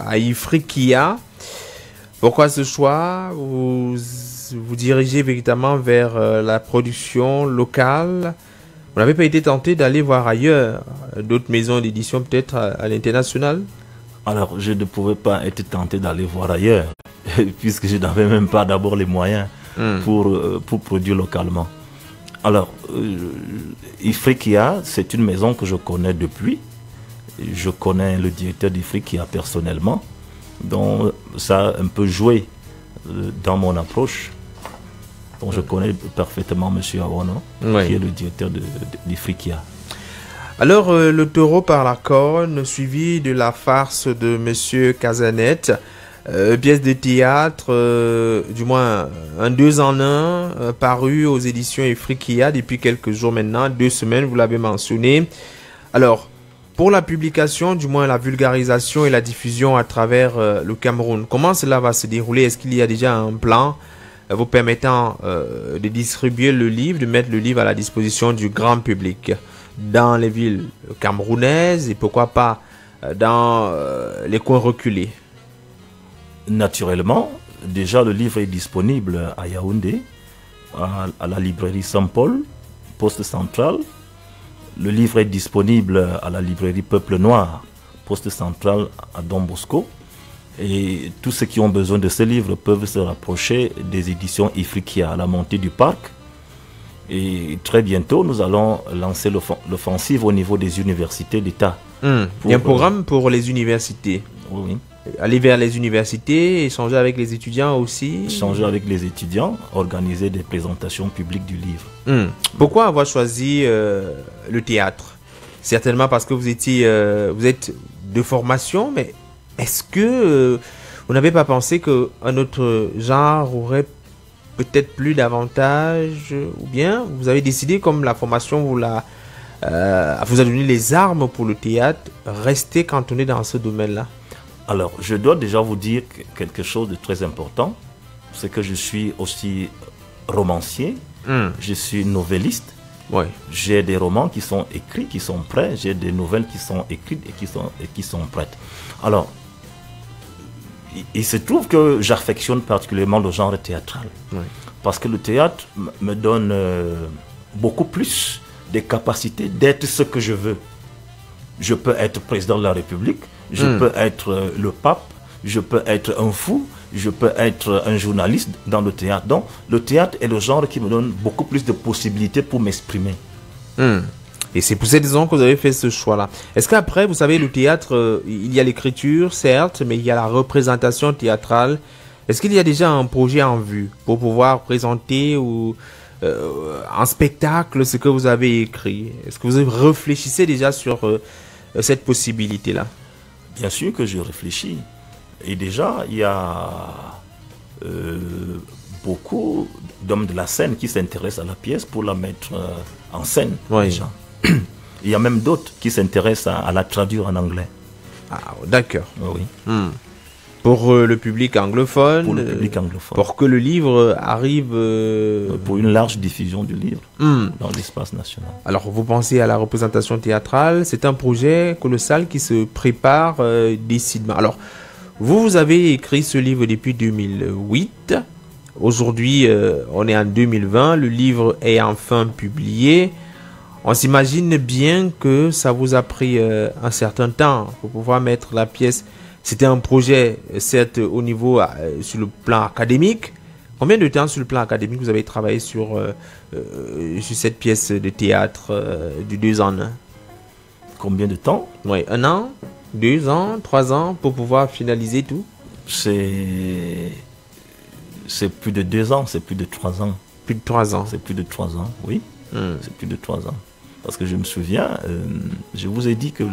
à Ifriqiya. Pourquoi ce choix? Vous dirigez véritablement vers la production locale. Vous n'avez pas été tenté d'aller voir ailleurs, d'autres maisons d'édition peut-être à l'international? Alors, je ne pouvais pas être tenté d'aller voir ailleurs, puisque je n'avais même pas d'abord les moyens pour produire localement. Alors, Ifriqiya, c'est une maison que je connais depuis. Je connais le directeur d'Ifriqiya personnellement, donc ça a un peu joué dans mon approche. Donc, je connais parfaitement M. Awono, qui est le directeur d'Ifriqiya. Alors, le taureau par la corne, suivi de la farce de M. Casernet, pièce de théâtre, du moins un 2 en 1, paru aux éditions Ifriqiya depuis quelques jours maintenant, 2 semaines, vous l'avez mentionné. Alors, pour la publication, du moins la vulgarisation et la diffusion à travers le Cameroun, comment cela va se dérouler? Est-ce qu'il y a déjà un plan vous permettant de distribuer le livre, de mettre le livre à la disposition du grand public dans les villes camerounaises et pourquoi pas dans les coins reculés? Naturellement, déjà le livre est disponible à Yaoundé, à la librairie Saint-Paul, poste central. Le livre est disponible à la librairie Peuple Noir, poste central à Don Bosco. Et tous ceux qui ont besoin de ce livre peuvent se rapprocher des éditions Ifriqiya à la montée du parc. Et très bientôt, nous allons lancer l'offensive au niveau des universités d'État. Il y a un programme pour les universités. Oui. Aller vers les universités, échanger avec les étudiants aussi. Échanger avec les étudiants, organiser des présentations publiques du livre. Pourquoi avoir choisi le théâtre? Certainement parce que vous êtes de formation, mais est-ce que vous n'avez pas pensé qu'un autre genre aurait peut-être plus d'avantages, ou bien vous avez décidé, comme la formation vous a donné les armes pour le théâtre, rester cantonné dans ce domaine-là? Alors, je dois déjà vous dire quelque chose de très important, c'est que je suis aussi romancier Je suis novelliste. Ouais. J'ai des romans qui sont écrits, qui sont prêts. J'ai des nouvelles qui sont écrites et qui sont prêtes. Alors, il se trouve que j'affectionne particulièrement le genre théâtral. Ouais. Parce que le théâtre me donne beaucoup plus des capacités d'être ce que je veux. Je peux être président de la République, je peux être le pape, je peux être un fou, je peux être un journaliste dans le théâtre. Donc, le théâtre est le genre qui me donne beaucoup plus de possibilités pour m'exprimer. Et c'est pour cette raison que vous avez fait ce choix-là. Est-ce qu'après, vous savez, le théâtre, il y a l'écriture, certes, mais il y a la représentation théâtrale. Est-ce qu'il y a déjà un projet en vue pour pouvoir présenter ou en spectacle ce que vous avez écrit? Est-ce que vous réfléchissez déjà sur cette possibilité-là? Bien sûr que je réfléchis. Et déjà, il y a beaucoup d'hommes de la scène qui s'intéressent à la pièce pour la mettre en scène. Oui. Déjà. Il y a même d'autres qui s'intéressent à la traduire en anglais. Ah, d'accord. Oui. Pour le public anglophone. Pour le public anglophone. Pour que le livre arrive... Pour une large diffusion du livre dans l'espace national. Alors, vous pensez à la représentation théâtrale. C'est un projet colossal qui se prépare décidément. Alors, vous avez écrit ce livre depuis 2008. Aujourd'hui, on est en 2020. Le livre est enfin publié. On s'imagine bien que ça vous a pris un certain temps pour pouvoir mettre la pièce. C'était un projet, certes, au niveau, sur le plan académique. Combien de temps sur le plan académique vous avez travaillé sur cette pièce de théâtre du 2 ans? Combien de temps? Oui, 1 an, 2 ans, 3 ans pour pouvoir finaliser tout? C'est plus de 2 ans, c'est plus de 3 ans. Plus de 3 ans? C'est plus de 3 ans, oui. C'est plus de 3 ans. Parce que je me souviens, je vous ai dit que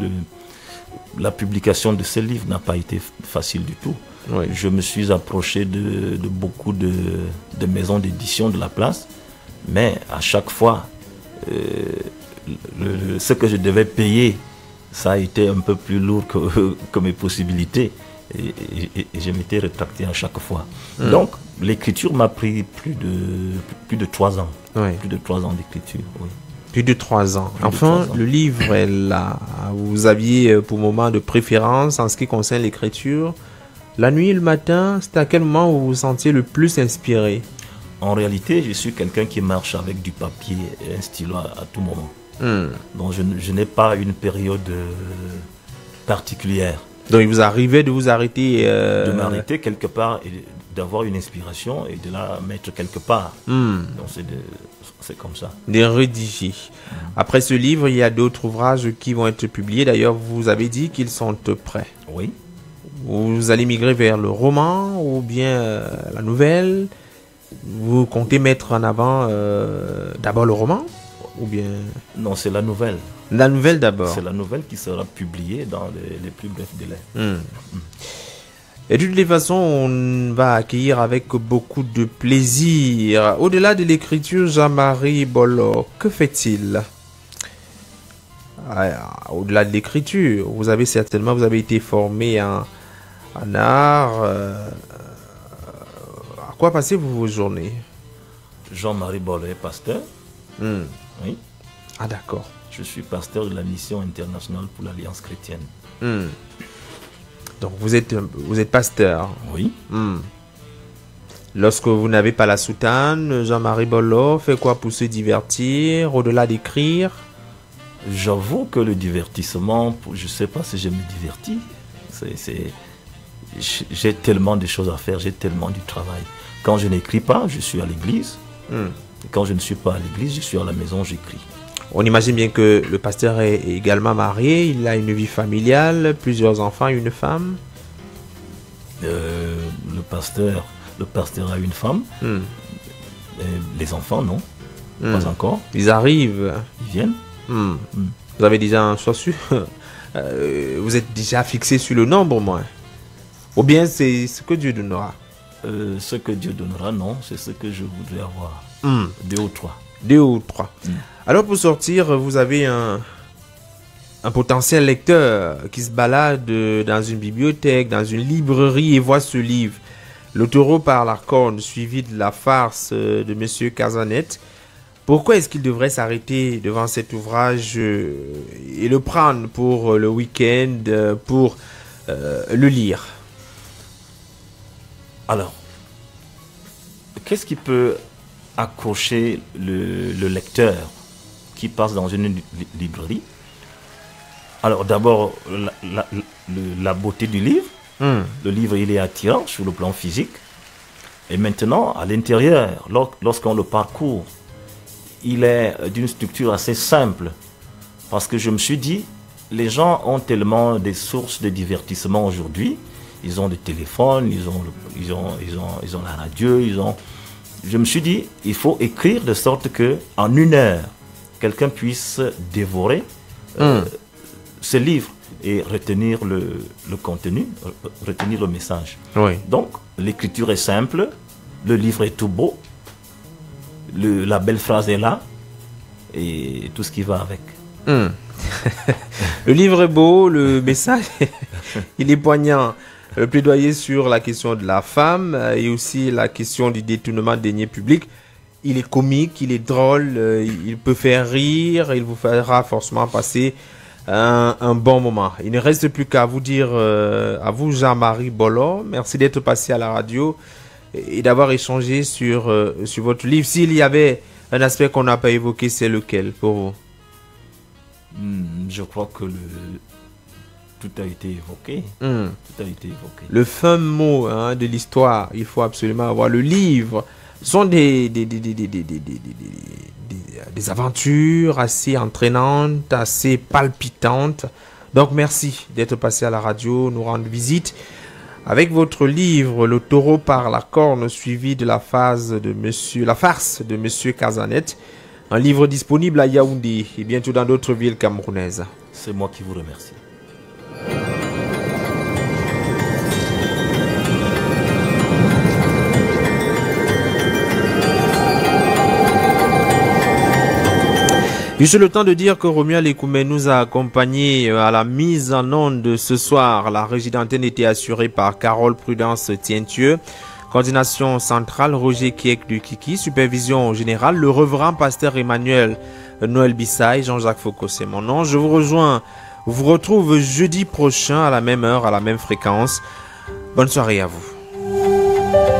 la publication de ce livre n'a pas été facile du tout. Oui. Je me suis approché de beaucoup de maisons d'édition de la place, mais à chaque fois, ce que je devais payer, ça a été un peu plus lourd que mes possibilités. Et je m'étais rétracté à chaque fois. Donc, l'écriture m'a pris plus de 3 ans. Oui. Plus de 3 ans d'écriture, oui. Plus de 3 ans. Plus enfin, de 3 ans. Le livre est là. Vous aviez pour moment de préférence en ce qui concerne l'écriture. La nuit et le matin, c'est à quel moment vous vous sentiez le plus inspiré? En réalité, je suis quelqu'un qui marche avec du papier et un stylo à tout moment. Donc, je n'ai pas une période particulière. Donc, il vous arrivait de vous arrêter... De m'arrêter quelque part et d'avoir une inspiration et de la mettre quelque part. Donc, c'est comme ça. De rédiger. Après ce livre, il y a d'autres ouvrages qui vont être publiés. D'ailleurs, vous avez dit qu'ils sont prêts. Oui. Vous allez migrer vers le roman ou bien la nouvelle? Vous comptez mettre en avant d'abord le roman ou bien... Non, c'est la nouvelle. La nouvelle d'abord. C'est la nouvelle qui sera publiée dans les plus brefs délais. Et de toutes les façons, on va accueillir avec beaucoup de plaisir. Au-delà de l'écriture, Jean-Marie Bolo, que fait-il? Au-delà de l'écriture, vous avez été formé en art. À quoi passez-vous vos journées? Jean-Marie Bolo est pasteur. Oui. Ah, d'accord. Je suis pasteur de la mission internationale pour l'Alliance chrétienne. Donc vous êtes pasteur. Oui. Lorsque vous n'avez pas la soutane, Jean-Marie Bolo fait quoi pour se divertir au-delà d'écrire? J'avoue que le divertissement, je ne sais pas si je me divertis. J'ai tellement de choses à faire, j'ai tellement du travail. Quand je n'écris pas, je suis à l'église. Et quand je ne suis pas à l'église, je suis à la maison, j'écris. On imagine bien que le pasteur est également marié, il a une vie familiale, plusieurs enfants, une femme. Le pasteur a une femme. Les enfants, non. Pas encore. Ils arrivent. Ils viennent. Vous avez déjà un choix sûr. Vous êtes déjà fixé sur le nombre, moi. Ou bien c'est ce que Dieu donnera. Ce que Dieu donnera, non. C'est ce que je voudrais avoir. 2 ou 3. 2 ou 3. Alors pour sortir, vous avez un potentiel lecteur qui se balade dans une bibliothèque, dans une librairie et voit ce livre. Le taureau par la corne, suivi de la farce de Monsieur Casanet. Pourquoi est-ce qu'il devrait s'arrêter devant cet ouvrage et le prendre pour le week-end, pour le lire? Alors, qu'est-ce qui peut accrocher le lecteur qui passe dans une librairie? Alors d'abord, la beauté du livre. Le livre, il est attirant sur le plan physique. Et maintenant, à l'intérieur, lorsqu'on le parcourt, il est d'une structure assez simple. Parce que je me suis dit, les gens ont tellement des sources de divertissement aujourd'hui. Ils ont des téléphones, ils ont la radio, Je me suis dit, il faut écrire de sorte que en 1 heure, quelqu'un puisse dévorer ce livre et retenir le contenu, retenir le message. Oui. Donc, l'écriture est simple, le livre est tout beau, la belle phrase est là, et tout ce qui va avec. Le livre est beau, le message, il est poignant. Le plaidoyer sur la question de la femme et aussi la question du détournement de deniers publics. Il est comique, il est drôle, il peut faire rire, il vous fera forcément passer un bon moment. Il ne reste plus qu'à vous dire, à vous Jean-Marie Bolo, merci d'être passé à la radio et d'avoir échangé sur votre livre. S'il y avait un aspect qu'on n'a pas évoqué, c'est lequel pour vous? Je crois que tout a été évoqué. Tout a été évoqué. Le fameux mot de l'histoire, il faut absolument avoir. Le livre sont des aventures assez entraînantes, assez palpitantes. Donc merci d'être passé à la radio, nous rendre visite avec votre livre Le taureau par la corne, suivi de la farce de Monsieur Cazanet. Un livre disponible à Yaoundé et bientôt dans d'autres villes camerounaises. C'est moi qui vous remercie. Juste le temps de dire que Romuald Ekoumé nous a accompagnés à la mise en onde de ce soir. La régie d'antenne était assurée par Carole Prudence Tientieux. Coordination centrale, Roger Kiek du Kiki. Supervision générale, le reverend pasteur Emmanuel Noël Bissaï. Jean-Jacques Foucault, c'est mon nom. Je vous retrouve jeudi prochain à la même heure, à la même fréquence. Bonne soirée à vous.